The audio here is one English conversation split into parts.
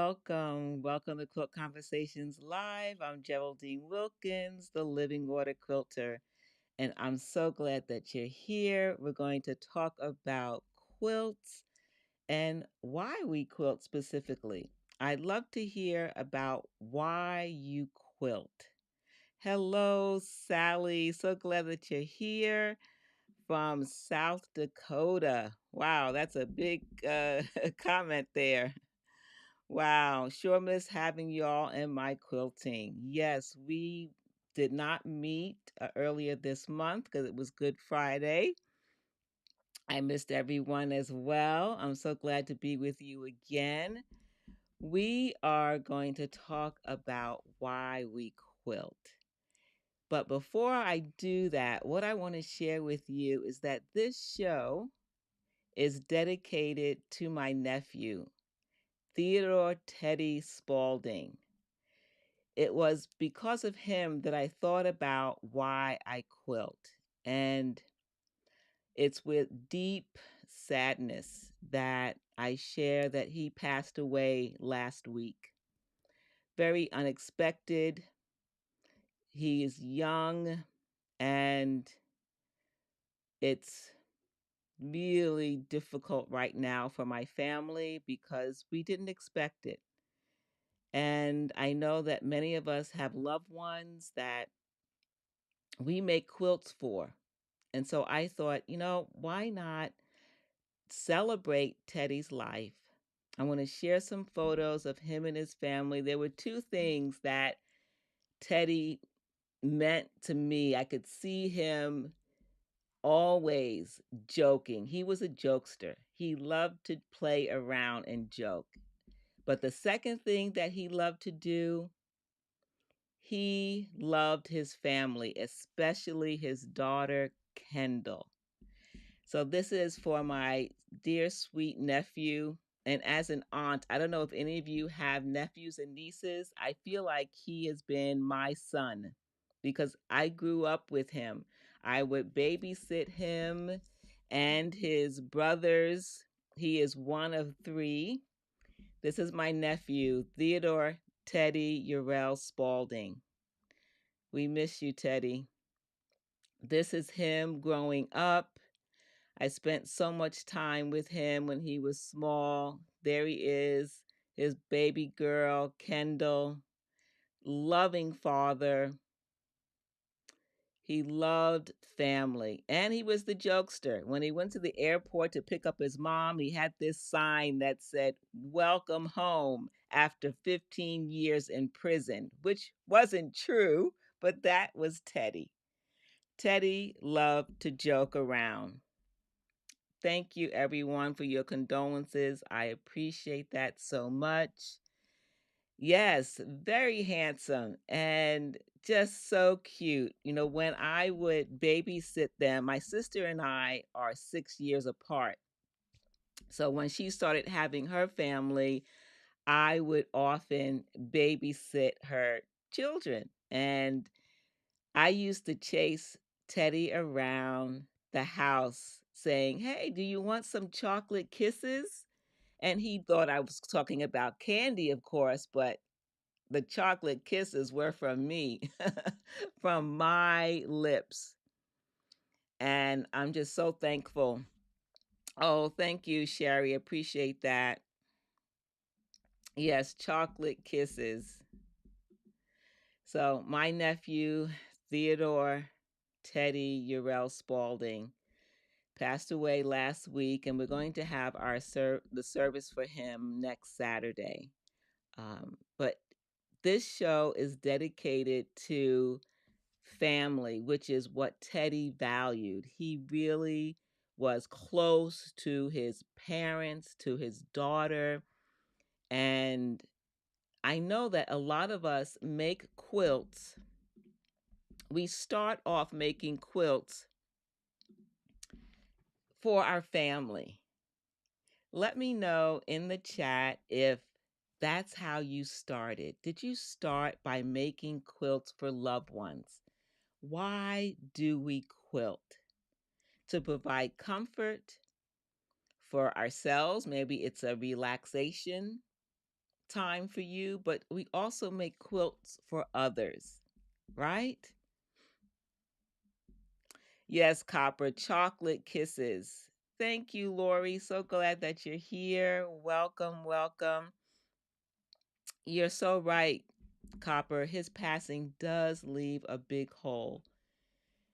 welcome. Welcome to Quilt Conversations Live. I'm Geraldine Wilkins, the Living Water Quilter, and I'm so glad that you're here. We're going to talk about quilts and why we quilt specifically. I'd love to hear about why you quilt. Hello, Sally. So glad that you're here from South Dakota. Wow, that's a big comment there. Wow, sure miss having y'all in my quilting. Yes, we did not meet earlier this month because it was Good Friday. I missed everyone as well. I'm so glad to be with you again. We are going to talk about why we quilt. But before I do that, what I want to share with you is that this show is dedicated to my nephew, Theodore Teddy Spalding. It was because of him that I thought about why I quilt. And it's with deep sadness that I share that he passed away last week. Very unexpected. He is young, and it's really difficult right now for my family because we didn't expect it. And I know that many of us have loved ones that we make quilts for. And so I thought, why not celebrate Teddy's life? I want to share some photos of him and his family. There were two things that Teddy meant to me. I could see him always joking. He was a jokester. He loved to play around and joke. But the second thing that he loved to do, he loved his family, especially his daughter, Kendall. So this is for my dear sweet nephew. And as an aunt, I don't know if any of you have nephews and nieces. I feel like he has been my son because I grew up with him. I would babysit him and his brothers. He is one of three. This is my nephew, Theodore Teddy Urell Spalding. We miss you, Teddy. This is him growing up. I spent so much time with him when he was small. There he is, his baby girl, Kendall, loving father. He loved family, and he was the jokester. When he went to the airport to pick up his mom, he had this sign that said, "Welcome home after 15 years in prison," which wasn't true, but that was Teddy. Teddy loved to joke around. Thank you, everyone, for your condolences. I appreciate that so much. Yes, very handsome and just so cute. When I would babysit them, my sister and I are 6 years apart. So when she started having her family, I would often babysit her children. And I used to chase Teddy around the house saying, "Hey, do you want some chocolate kisses?" And he thought I was talking about candy, of course, but the chocolate kisses were from me, from my lips. And I'm just so thankful. Oh, thank you, Sherry. Appreciate that. Yes, chocolate kisses. So, my nephew, Theodore Teddy Urell Spalding, passed away last week, and we're going to have the service for him next Saturday. But this show is dedicated to family, which is what Teddy valued. He really was close to his parents, to his daughter, and I know that a lot of us make quilts. We start off making quilts for our family. Let me know in the chat if that's how you started. Did you start by making quilts for loved ones? Why do we quilt? To provide comfort for ourselves. Maybe it's a relaxation time for you, but we also make quilts for others, right? Yes, Copper, chocolate kisses. Thank you, Lori. So glad that you're here. Welcome, welcome. You're so right, Copper. His passing does leave a big hole.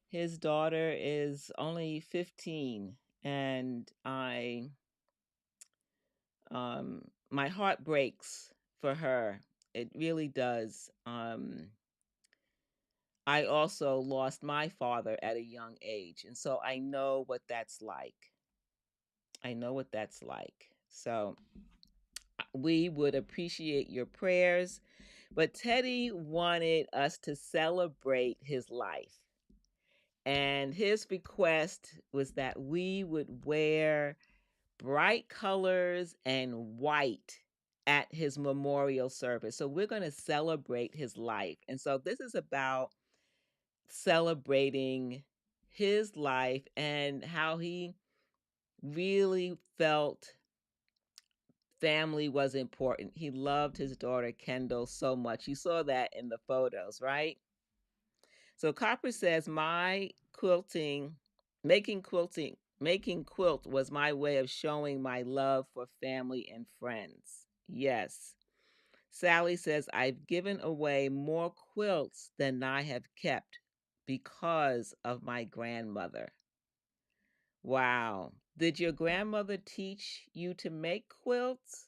His daughter is only 15, and my heart breaks for her. It really does. I also lost my father at a young age, and so I know what that's like. I know what that's like. So we would appreciate your prayers, but Teddy wanted us to celebrate his life. And his request was that we would wear bright colors and white at his memorial service. So we're going to celebrate his life. And so this is about celebrating his life and how he really felt family was important. He loved his daughter Kendall so much. You saw that in the photos, right? So Copper says making quilt was my way of showing my love for family and friends. Yes. Sally says I've given away more quilts than I have kept because of my grandmother. Wow. Did your grandmother teach you to make quilts?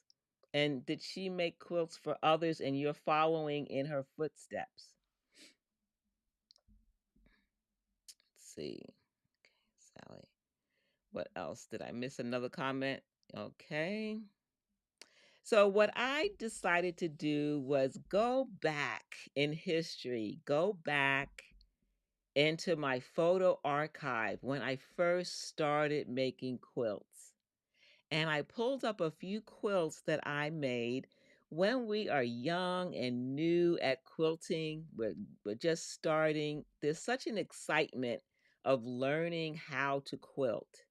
And did she make quilts for others and you're following in her footsteps? Let's see. Okay, Sally. What else? Did I miss another comment? Okay. So, what I decided to do was go back in history, go back into my photo archive when I first started making quilts. And I pulled up a few quilts that I made when we are young and new at quilting. We're just starting. There's such an excitement of learning how to quilt.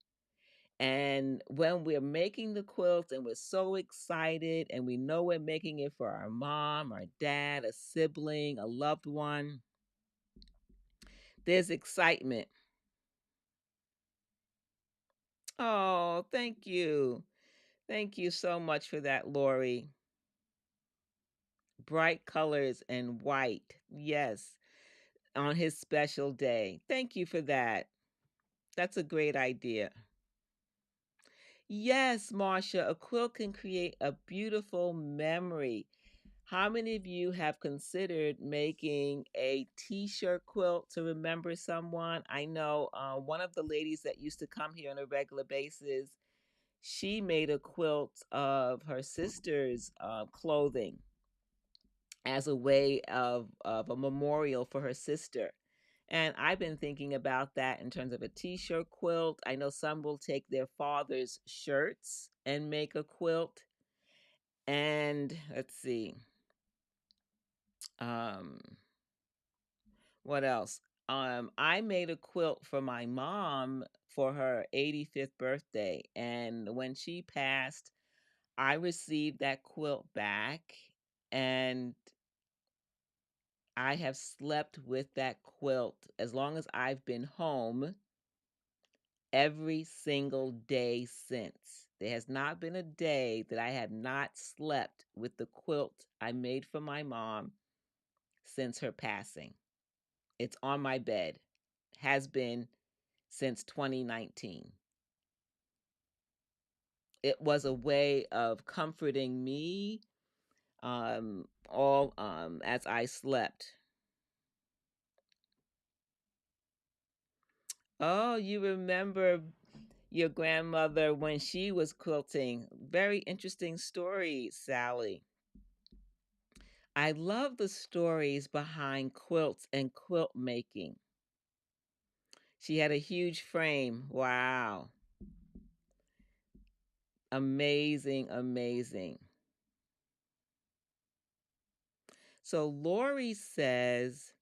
And when we're making the quilt and we're so excited and we know we're making it for our mom, our dad, a sibling, a loved one, there's excitement. Oh, thank you. Thank you so much for that, Lori. Bright colors and white. Yes, on his special day. Thank you for that. That's a great idea. Yes, Marcia, a quilt can create a beautiful memory. How many of you have considered making a t-shirt quilt to remember someone? I know one of the ladies that used to come here on a regular basis, she made a quilt of her sister's clothing as a way of a memorial for her sister. And I've been thinking about that in terms of a t-shirt quilt. I know some will take their father's shirts and make a quilt. And let's see. Um, what else? I made a quilt for my mom for her 85th birthday. And when she passed, I received that quilt back and I have slept with that quilt as long as I've been home every single day since. There has not been a day that I have not slept with the quilt I made for my mom since her passing. It's on my bed. Has been since 2019. It was a way of comforting me all as I slept. Oh, you remember your grandmother when she was quilting. Very interesting story, Sally. I love the stories behind quilts and quilt making. She had a huge frame. Wow. Amazing, amazing. So Lori says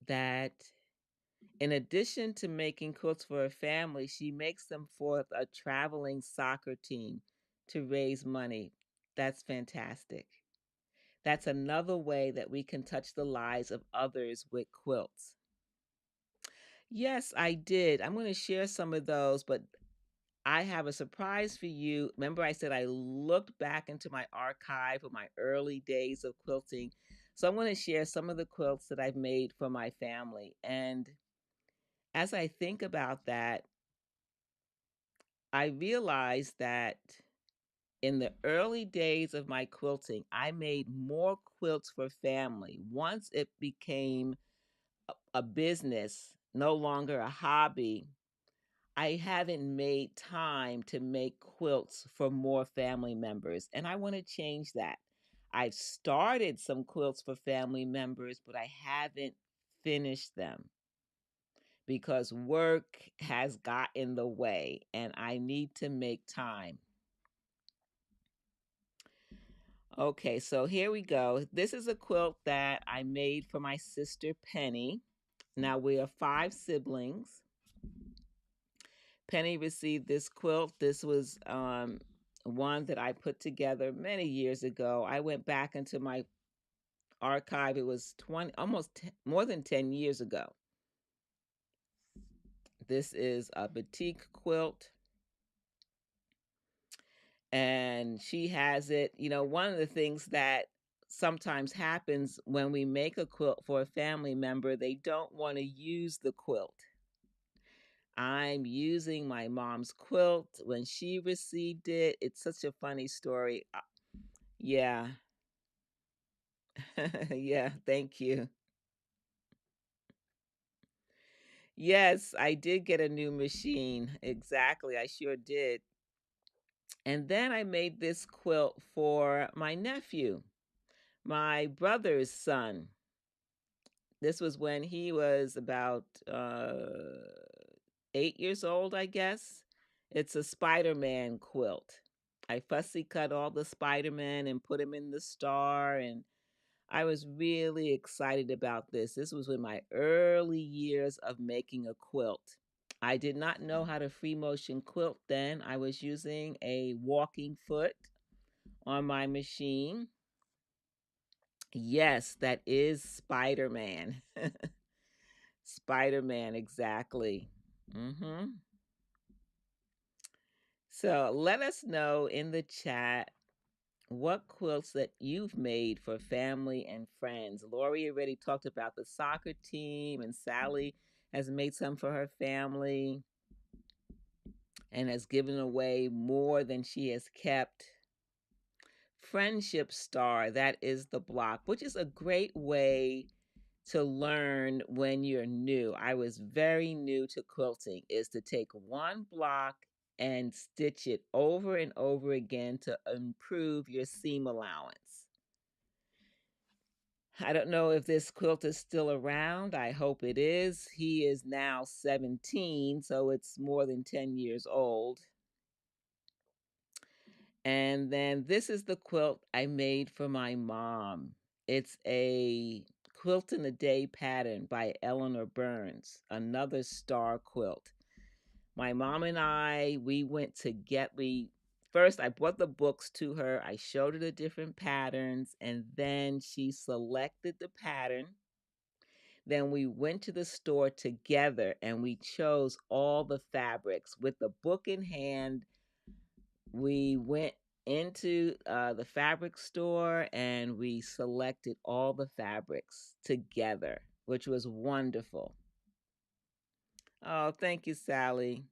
that in addition to making quilts for her family, she makes them for a traveling soccer team to raise money. That's fantastic. That's another way that we can touch the lives of others with quilts. Yes, I did. I'm going to share some of those, but I have a surprise for you. Remember, I said I looked back into my archive of my early days of quilting. So I'm going to share some of the quilts that I've made for my family. And as I think about that, I realized that in the early days of my quilting, I made more quilts for family. Once it became a business, no longer a hobby, I haven't made time to make quilts for more family members, and I want to change that. I've started some quilts for family members, but I haven't finished them because work has got in the way and I need to make time. Okay, so here we go. This is a quilt that I made for my sister Penny. Now we are five siblings. Penny received this quilt. This was one that I put together many years ago. I went back into my archive. It was 20, almost more than 10 years ago. This is a batik quilt, and she has it. You know, one of the things that sometimes happens when we make a quilt for a family member, they don't want to use the quilt. I'm using my mom's quilt when she received it. It's such a funny story. Yeah. Yeah, thank you. Yes, I did get a new machine. Exactly, I sure did. And then I made this quilt for my nephew, my brother's son. This was when he was about 8 years old, I guess. It's a Spider-Man quilt. I fussy cut all the Spider-Man and put him in the star, and I was really excited about this. This was in my early years of making a quilt. I did not know how to free motion quilt then. I was using a walking foot on my machine. Yes, that is Spider-Man. Spider-Man, exactly. Mm-hmm. So let us know in the chat what quilts that you've made for family and friends. Lori already talked about the soccer team, and Sally has made some for her family and has given away more than she has kept. Friendship Star, that is the block, which is a great way to learn when you're new. I was very new to quilting, is to take one block and stitch it over and over again to improve your seam allowance. I don't know if this quilt is still around. I hope it is. He is now 17, so it's more than 10 years old. And then this is the quilt I made for my mom. It's a quilt in a day pattern by Eleanor Burns, another star quilt. My mom and I, we went to get, we first I brought the books to her. I showed her the different patterns, and then she selected the pattern. Then we went to the store together and we chose all the fabrics. With the book in hand, we went into the fabric store and we selected all the fabrics together, which was wonderful. Oh, thank you, Sally.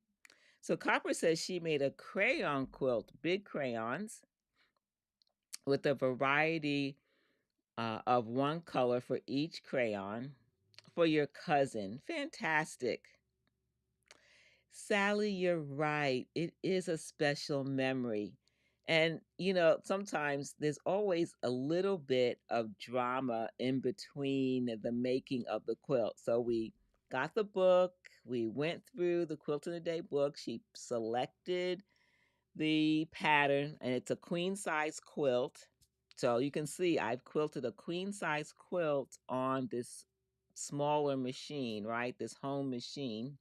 So Copper says she made a crayon quilt, big crayons, with a variety of one color for each crayon for your cousin. Fantastic. Sally, you're right. It is a special memory. And, you know, sometimes there's always a little bit of drama in between the making of the quilt. So we got the book, we went through the Quilt in a Day book. She selected the pattern, and it's a queen size quilt. So you can see I've quilted a queen size quilt on this smaller machine, right? This home machine.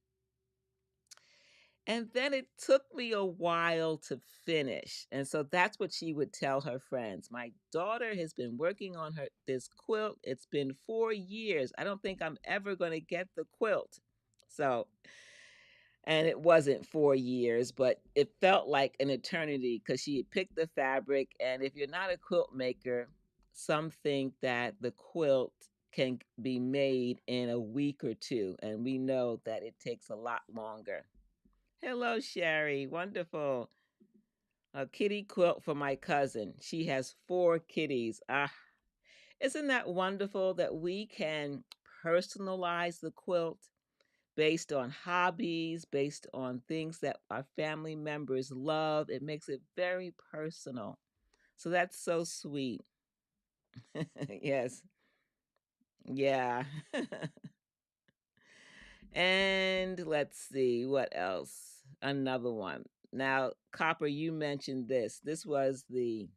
And then it took me a while to finish. And so that's what she would tell her friends. My daughter has been working on her this quilt. It's been 4 years. I don't think I'm ever going to get the quilt. So, and it wasn't 4 years, but it felt like an eternity because she had picked the fabric. And if you're not a quilt maker, some think that the quilt can be made in a week or two. And we know that it takes a lot longer. Hello, Sherry. Wonderful. A kitty quilt for my cousin. She has 4 kitties. Ah, isn't that wonderful that we can personalize the quilt based on hobbies, based on things that our family members love? It makes it very personal. So that's so sweet. Yes. Yeah. And let's see what else. Another one. Now, Copper, you mentioned this. This was the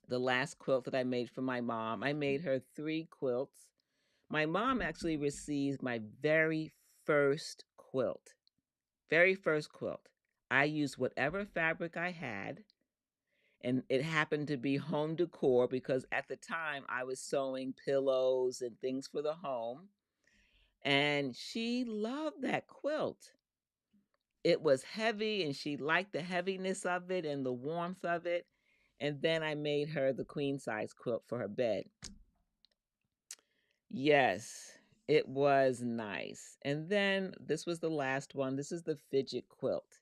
last quilt that I made for my mom. I made her 3 quilts. My mom actually received my very first quilt. Very first quilt. I used whatever fabric I had, and it happened to be home decor because at the time I was sewing pillows and things for the home. And she loved that quilt. It was heavy and she liked the heaviness of it and the warmth of it. And then I made her the queen size quilt for her bed. Yes, it was nice. And then this was the last one. This is the fidget quilt.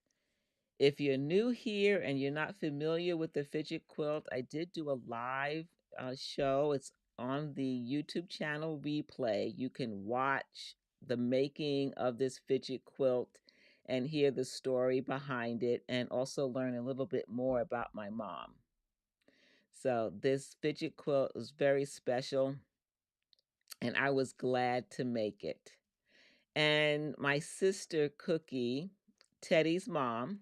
If you're new here and you're not familiar with the fidget quilt, I did do a live show. It's on the YouTube channel replay. You can watch the making of this fidget quilt and hear the story behind it and also learn a little bit more about my mom. So this fidget quilt was very special and I was glad to make it. And my sister Cookie, Teddy's mom,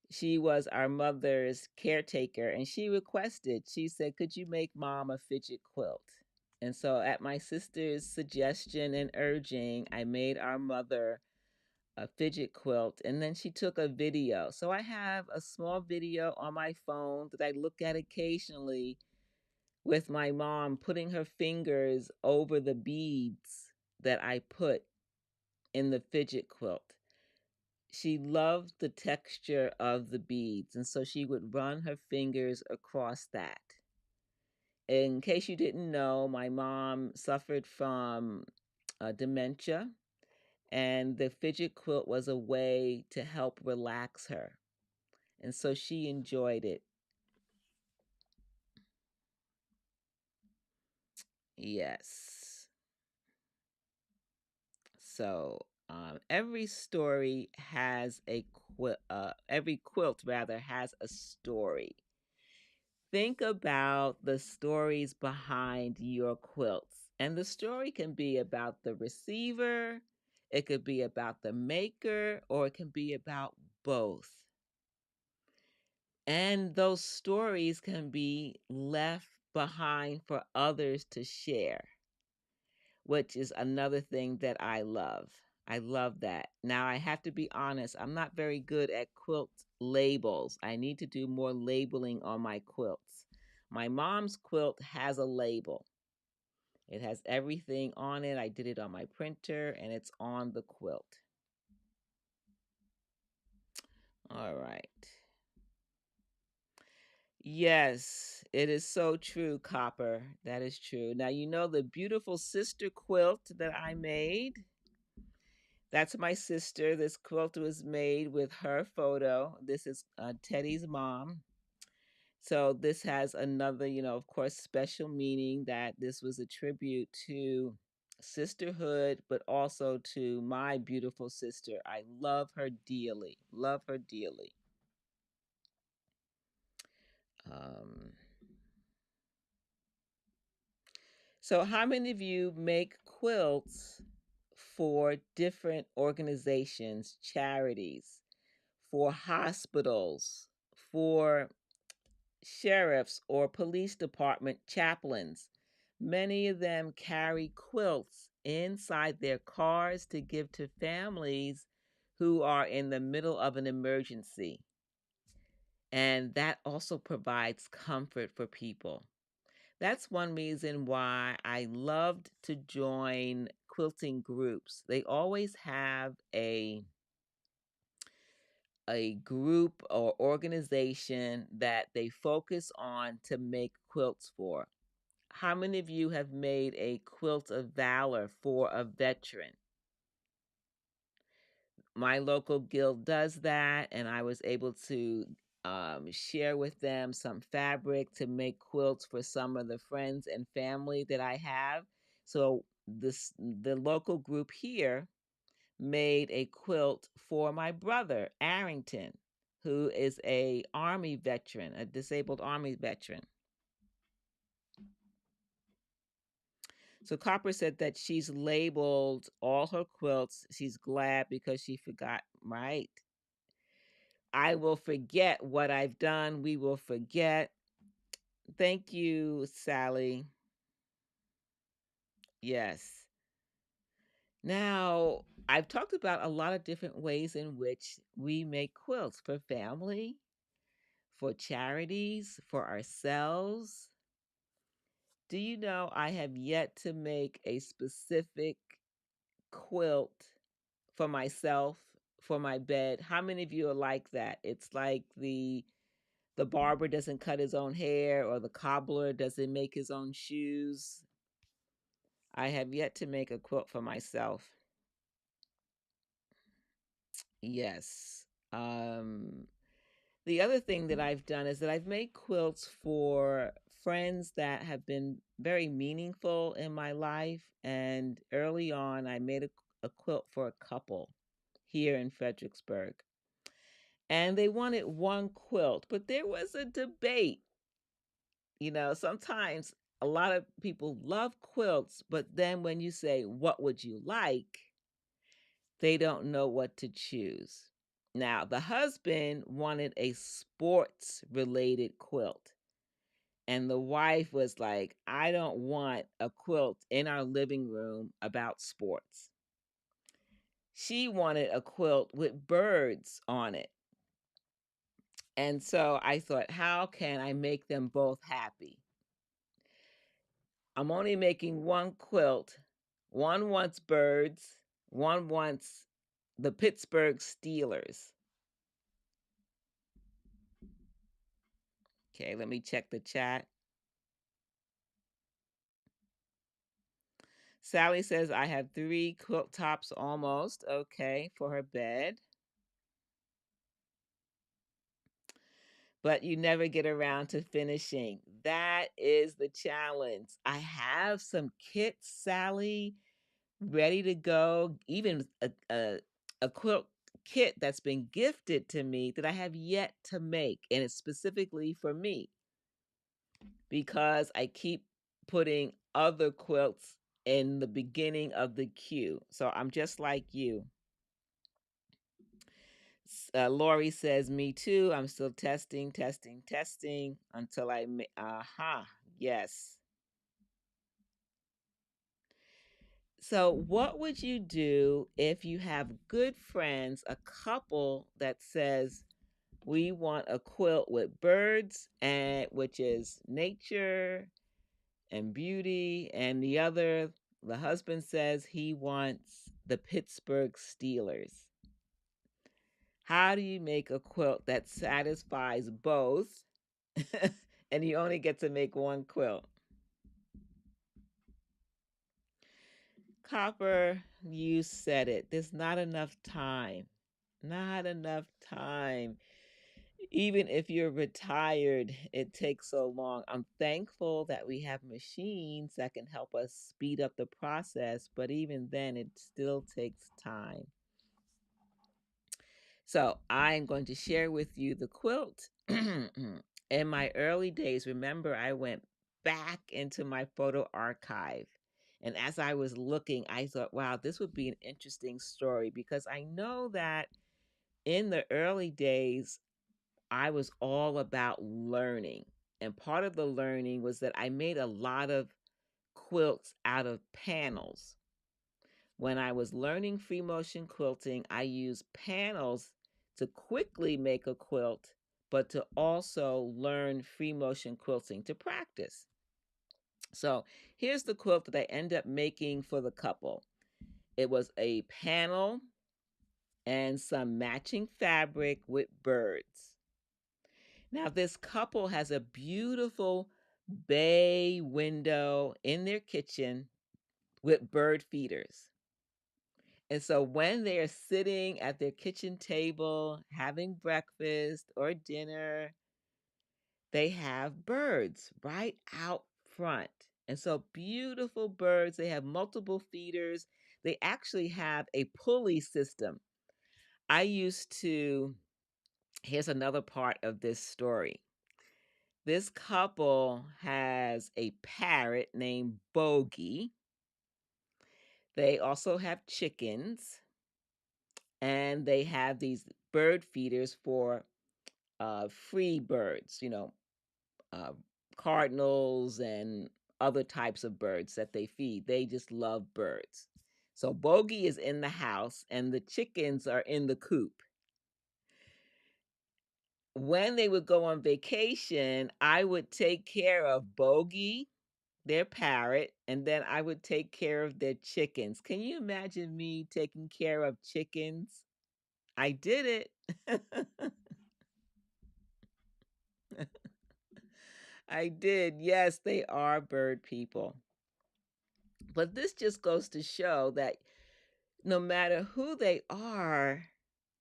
she was our mother's caretaker and she requested, she said, could you make mom a fidget quilt? And so at my sister's suggestion and urging, I made our mother a fidget quilt and then she took a video. So I have a small video on my phone that I look at occasionally with my mom putting her fingers over the beads that I put in the fidget quilt. She loved the texture of the beads, and so she would run her fingers across that. In case you didn't know, my mom suffered from dementia, and the fidget quilt was a way to help relax her. And so she enjoyed it. Yes. So every story has a every quilt rather has a story. Think about the stories behind your quilts. And the story can be about the receiver, it could be about the maker, or it can be about both. And those stories can be left behind for others to share, which is another thing that I love. I love that. Now, I have to be honest, I'm not very good at quilt labels. I need to do more labeling on my quilts. My mom's quilt has a label. It has everything on it. I did it on my printer and it's on the quilt. All right. Yes, it is so true, Copper. That is true. Now, you know the beautiful sister quilt that I made? That's my sister. This quilt was made with her photo. This is Teddy's mom. So this has another, of course, special meaning that this was a tribute to sisterhood, but also to my beautiful sister. I love her dearly. Love her dearly. Um, so how many of you make quilts for different organizations, charities, for hospitals, for sheriffs or police department chaplains? Many of them carry quilts inside their cars to give to families who are in the middle of an emergency. And that also provides comfort for people. That's one reason why I loved to join quilting groups. They always have a group or organization that they focus on to make quilts for. How many of you have made a quilt of valor for a veteran? My local guild does that, and I was able to share with them some fabric to make quilts for some of the friends and family that I have. So the local group here made a quilt for my brother Arrington, who is a Army veteran, a disabled Army veteran. So Copper said that she's labeled all her quilts. She's glad because she forgot, right? I will forget what I've done. We will forget. Thank you, Sally. Yes. Now, I've talked about a lot of different ways in which we make quilts for family, for charities, for ourselves. Do you know I have yet to make a specific quilt for myself, for my bed? How many of you are like that? It's like the barber doesn't cut his own hair or the cobbler doesn't make his own shoes. I have yet to make a quilt for myself. Yes. The other thing that I've done is that I've made quilts for friends that have been very meaningful in my life. And early on, I made a quilt for a couple here in Fredericksburg. And they wanted one quilt, but there was a debate. You know, sometimes a lot of people love quilts, but then when you say, what would you like? They don't know what to choose. Now, the husband wanted a sports related quilt. And the wife was like, I don't want a quilt in our living room about sports. She wanted a quilt with birds on it. And so I thought, how can I make them both happy? I'm only making one quilt. One wants birds, one wants the Pittsburgh Steelers. Okay, let me check the chat. Sally says, I have 3 quilt tops almost. Okay, for her bed. But you never get around to finishing. That is the challenge. I have some kits, Sally, ready to go. Even a quilt kit that's been gifted to me that I have yet to make. And it's specifically for me because I keep putting other quilts in the beginning of the queue. So I'm just like you. Lori says, me too. I'm still testing until I yes. So what would you do if you have good friends, a couple that says, we want a quilt with birds, and which is nature and beauty, and the husband says he wants the Pittsburgh Steelers. How do you make a quilt that satisfies both and you only get to make one quilt? Copper, you said it. There's not enough time. Not enough time. Even if you're retired, it takes so long. I'm thankful that we have machines that can help us speed up the process, but even then, it still takes time. So I'm going to share with you the quilt. In my early days, remember, I went back into my photo archive. And as I was looking, I thought, wow, this would be an interesting story because I know that in the early days, I was all about learning. And part of the learning was that I made a lot of quilts out of panels. When I was learning free motion quilting, I used panels to quickly make a quilt, but to also learn free motion quilting to practice. So here's the quilt that I ended up making for the couple. It was a panel and some matching fabric with birds. Now, this couple has a beautiful bay window in their kitchen with bird feeders. And so when they're sitting at their kitchen table having breakfast or dinner, they have birds right out front. And so beautiful birds. They have multiple feeders. They actually have a pulley system. I used to, here's another part of this story. This couple has a parrot named Bogey. They also have chickens, and they have these bird feeders for free birds, uh, cardinals and other types of birds that they feed. They just love birds. So Bogey is in the house, and the chickens are in the coop. When they would go on vacation, I would take care of Bogey, their parrot, and then I would take care of their chickens. Can you imagine me taking care of chickens? I did it. I did. Yes, they are bird people. But this just goes to show that no matter who they are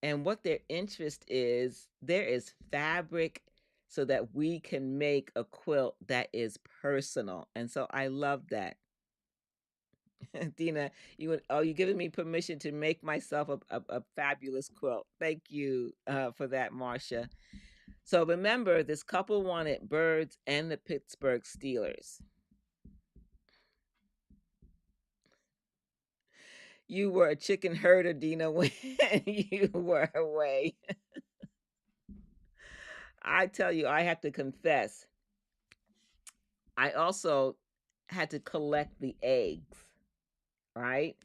and what their interest is, there is fabric so that we can make a quilt that is personal. And so I love that. Dina, you giving me permission to make myself a fabulous quilt. Thank you for that, Marcia. So remember, this couple wanted birds and the Pittsburgh Steelers. You were a chicken herder, Dina, when you were away. I tell you, I have to confess, I also had to collect the eggs, right?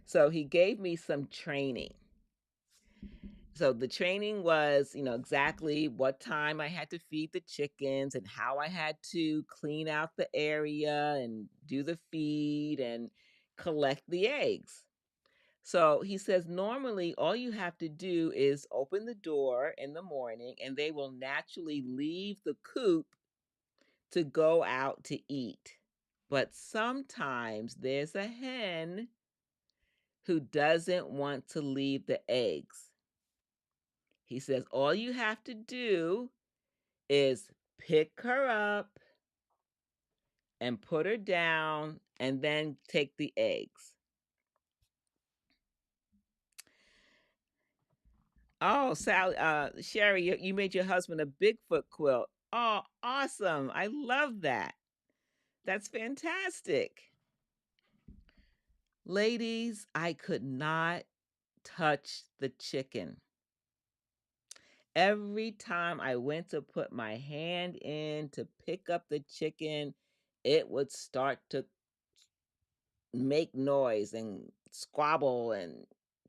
So he gave me some training. So the training was, exactly what time I had to feed the chickens and how I had to clean out the area and do the feed and collect the eggs. So he says, normally all you have to do is open the door in the morning and they will naturally leave the coop to go out to eat. But sometimes there's a hen who doesn't want to leave the eggs. He says, all you have to do is pick her up and put her down and then take the eggs. Oh, Sally, Sherry, you made your husband a Bigfoot quilt. Oh, awesome. I love that. That's fantastic. Ladies, I could not touch the chicken. Every time I went to put my hand in to pick up the chicken, it would start to make noise and squabble and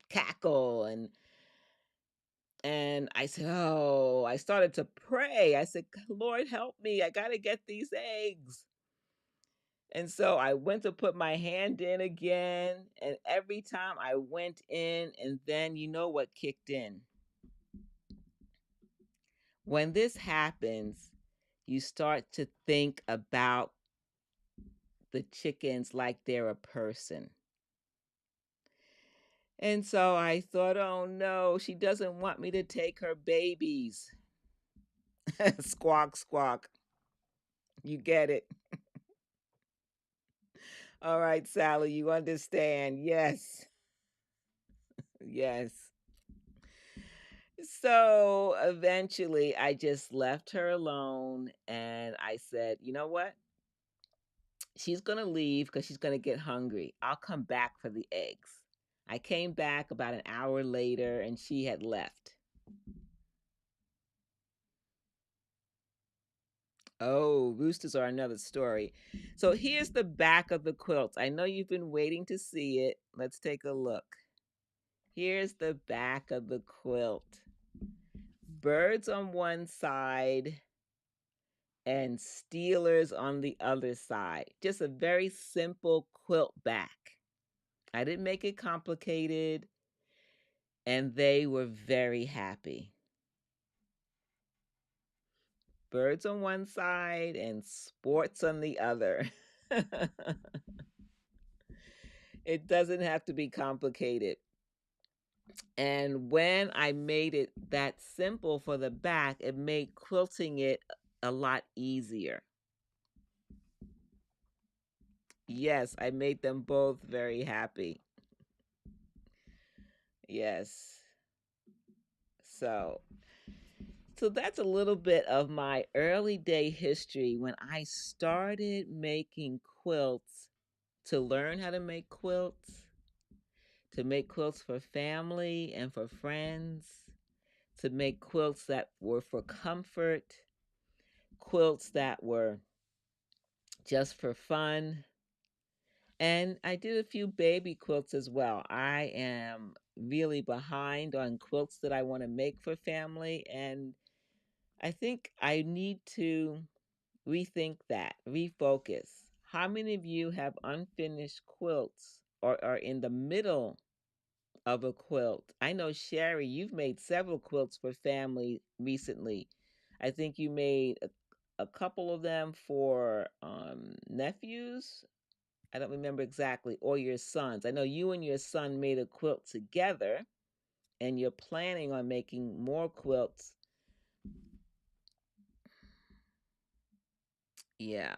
cackle and I said, "Oh," I started to pray. I said, "Lord, help me. I got to get these eggs." And so I went to put my hand in again, and every time I went in, and then you know what kicked in? When this happens, you start to think about the chickens like they're a person. And so I thought, oh no, she doesn't want me to take her babies. Squawk, squawk. You get it. All right, Sally, you understand. Yes. Yes. So eventually I just left her alone and I said, you know what? She's going to leave because she's going to get hungry. I'll come back for the eggs. I came back about an hour later and she had left. Oh, roosters are another story. So here's the back of the quilt. I know you've been waiting to see it. Let's take a look. Here's the back of the quilt. Birds on one side and Steelers on the other side. Just a very simple quilt back. I didn't make it complicated, and they were very happy. Birds on one side and sports on the other. It doesn't have to be complicated. And when I made it that simple for the back, it made quilting it a lot easier. Yes, I made them both very happy. Yes. So, so that's a little bit of my early day history when I started making quilts to learn how to make quilts for family and for friends, to make quilts that were for comfort, quilts that were just for fun. And I did a few baby quilts as well. I am really behind on quilts that I want to make for family. And I think I need to rethink that, refocus. How many of you have unfinished quilts or are in the middle of a quilt? I know, Sherry, you've made several quilts for family recently. I think you made a couple of them for nephews. I don't remember exactly, or your sons. I know you and your son made a quilt together, and you're planning on making more quilts. Yeah.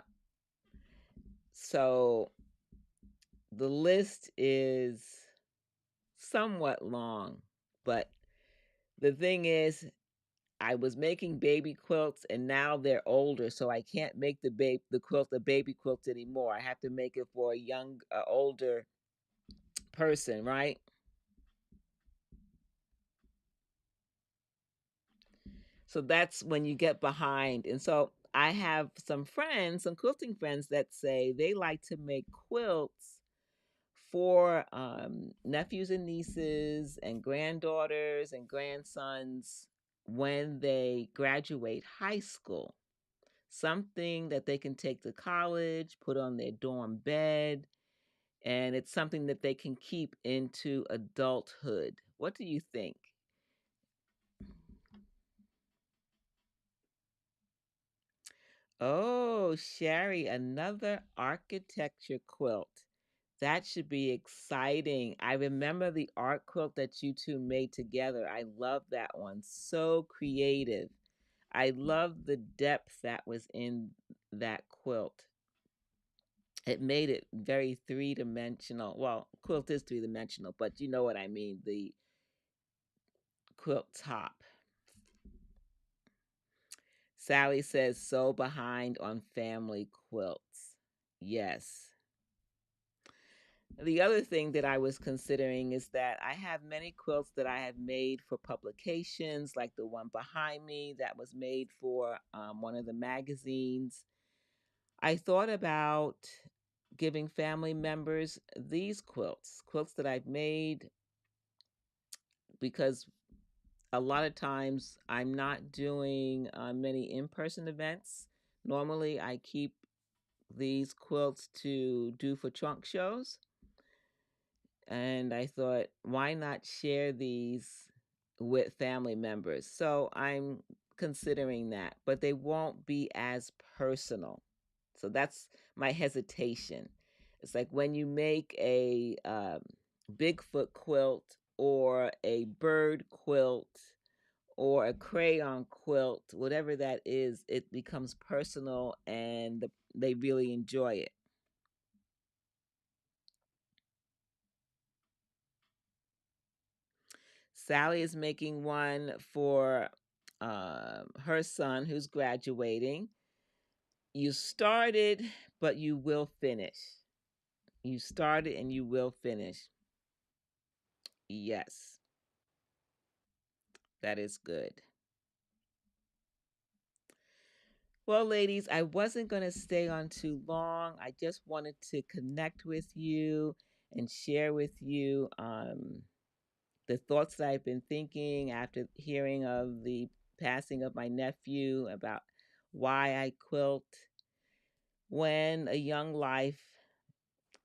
So the list is somewhat long, but the thing is, I was making baby quilts and now they're older, so I can't make the quilt a baby quilt anymore. I have to make it for a young, older person, right? So that's when you get behind. And so I have some friends, some quilting friends that say they like to make quilts for nephews and nieces and granddaughters and grandsons when they graduate high school. Something that they can take to college, put on their dorm bed, and it's something that they can keep into adulthood. What do you think? Oh, Sherry, another architecture quilt. That should be exciting. I remember the art quilt that you two made together. I love that one. So creative. I love the depth that was in that quilt. It made it very three-dimensional. Well, quilt is three-dimensional, but you know what I mean, the quilt top. Sally says, so behind on family quilts. Yes. The other thing that I was considering is that I have many quilts that I have made for publications, like the one behind me that was made for one of the magazines. I thought about giving family members these quilts that I've made, because a lot of times I'm not doing many in person events. Normally, I keep these quilts to do for trunk shows. And I thought, why not share these with family members? So I'm considering that, but they won't be as personal. So that's my hesitation. It's like when you make a Bigfoot quilt or a bird quilt or a crayon quilt, whatever that is, it becomes personal and they really enjoy it. Sally is making one for her son who's graduating. You started, but you will finish. You started and you will finish. Yes, that is good. Well, ladies, I wasn't going to stay on too long. I just wanted to connect with you and share with you the thoughts that I've been thinking after hearing of the passing of my nephew about why I quilt. When a young life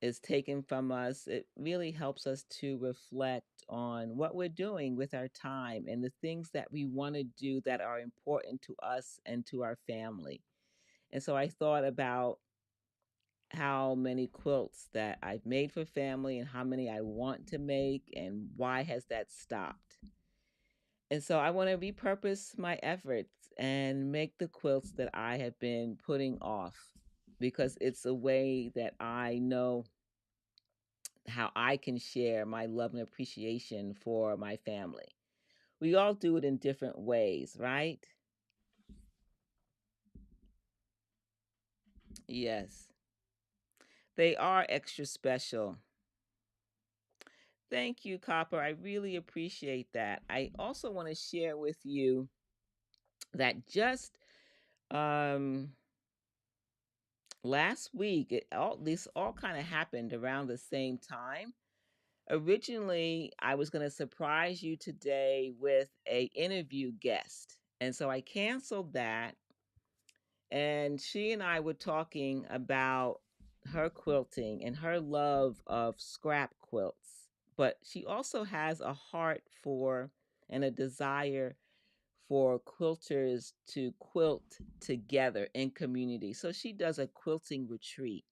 is taken from us, it really helps us to reflect on what we're doing with our time and the things that we want to do that are important to us and to our family. And so I thought about how many quilts that I've made for family and how many I want to make and why has that stopped. And so I want to repurpose my efforts and make the quilts that I have been putting off because it's a way that I know how I can share my love and appreciation for my family. We all do it in different ways, right? Yes. They are extra special. Thank you, Copper. I really appreciate that. I also want to share with you that just um last week, this all kind of happened around the same time. Originally, I was going to surprise you today with a interview guest. And so I canceled that, and she and I were talking about her quilting and her love of scrap quilts. But she also has a heart for and a desire for quilters to quilt together in community. So she does a quilting retreat.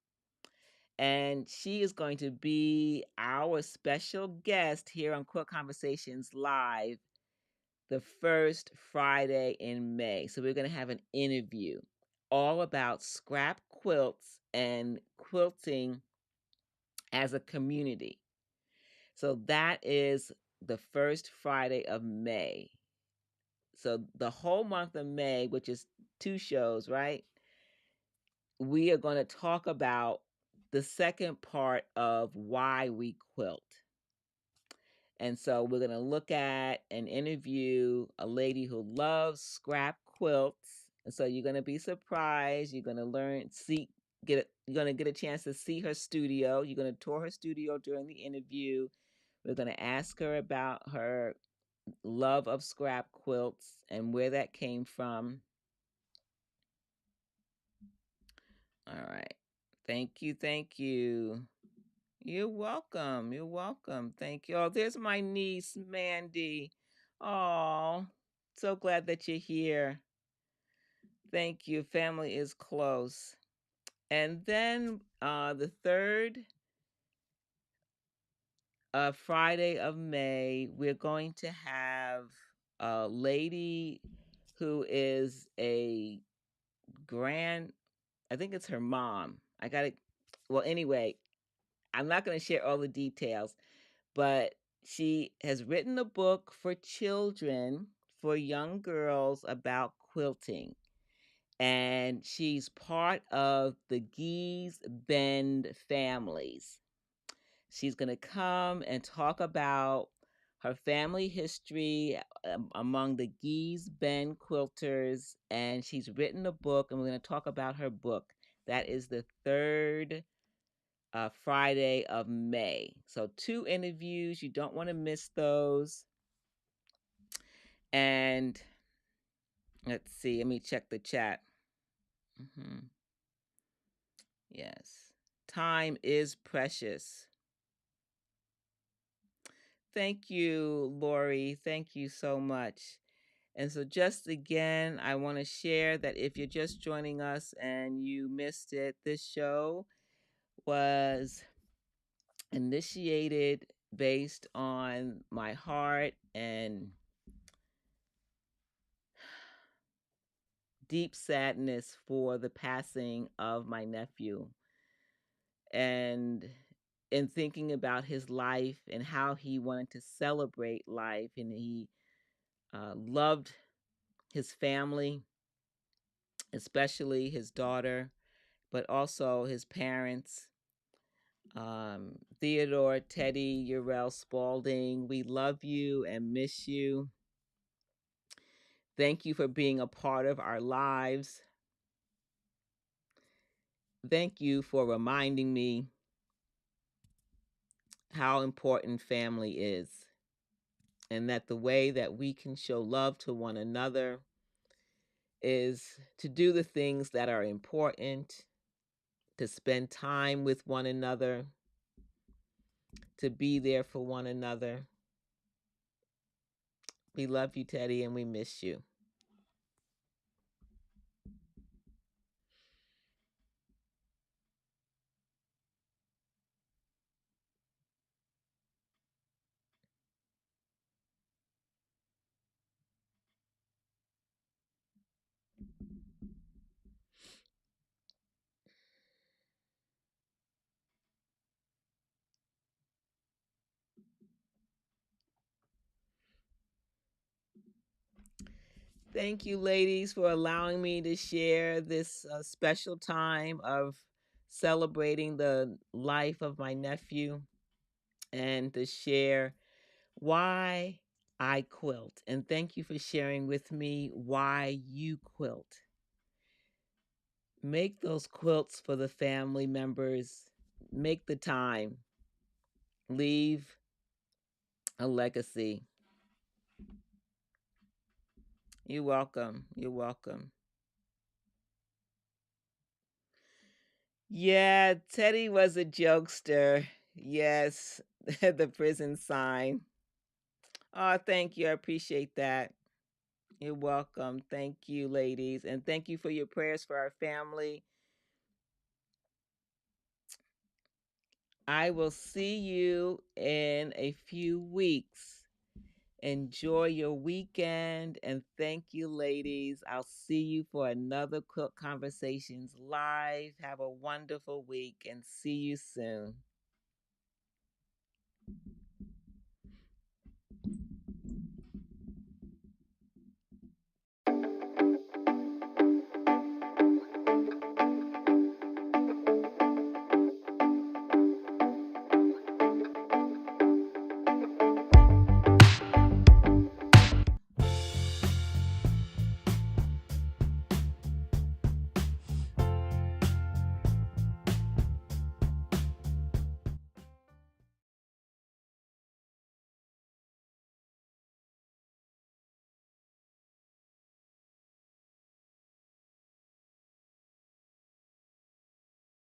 And she is going to be our special guest here on Quilt Conversations Live the first Friday in May. So we're going to have an interview all about scrap quilts and quilting as a community. So that is the first Friday of May. So the whole month of May, which is two shows, right? We are going to talk about the second part of why we quilt. And so we're going to look at and interview a lady who loves scrap quilts. And so you're going to be surprised. You're going to you're going to get a chance to see her studio. You're going to tour her studio during the interview. We're going to ask her about her love of scrap quilts and where that came from. All right. Thank you. Thank you. You're welcome. You're welcome. Thank you. Oh, there's my niece, Mandy. Oh, so glad that you're here. Thank you. Family is close. And then the third Friday of May, we're going to have a lady who is a grand, I think it's her mom. I got to, well, anyway, I'm not going to share all the details, but she has written a book for children, for young girls about quilting. And she's part of the Geese Bend families. She's going to come and talk about her family history among the Geese Bend quilters. And she's written a book, and we're going to talk about her book. That is the third Friday of May. So 2 interviews. You don't want to miss those. And let's see. Let me check the chat. Yes. Time is precious. Thank you, Lori. Thank you so much. And so just again, I want to share that if you're just joining us and you missed it, this show was initiated based on my heart and deep sadness for the passing of my nephew. And in thinking about his life and how he wanted to celebrate life, and he loved his family, especially his daughter, but also his parents. Theodore, Teddy, Urel Spalding, we love you and miss you. Thank you for being a part of our lives. Thank you for reminding me how important family is, and that the way that we can show love to one another is to do the things that are important, to spend time with one another, to be there for one another. We love you, Teddy, and we miss you. Thank you, ladies, for allowing me to share this special time of celebrating the life of my nephew and to share why I quilt. And thank you for sharing with me why you quilt. Make those quilts for the family members. Make the time. Leave a legacy. You're welcome. You're welcome. Yeah, Teddy was a jokester. Yes, the prison sign. Oh, thank you. I appreciate that. You're welcome. Thank you, ladies. And thank you for your prayers for our family. I will see you in a few weeks. Enjoy your weekend. And thank you, ladies. I'll see you for another Quilt Conversations live. Have a wonderful week and see you soon.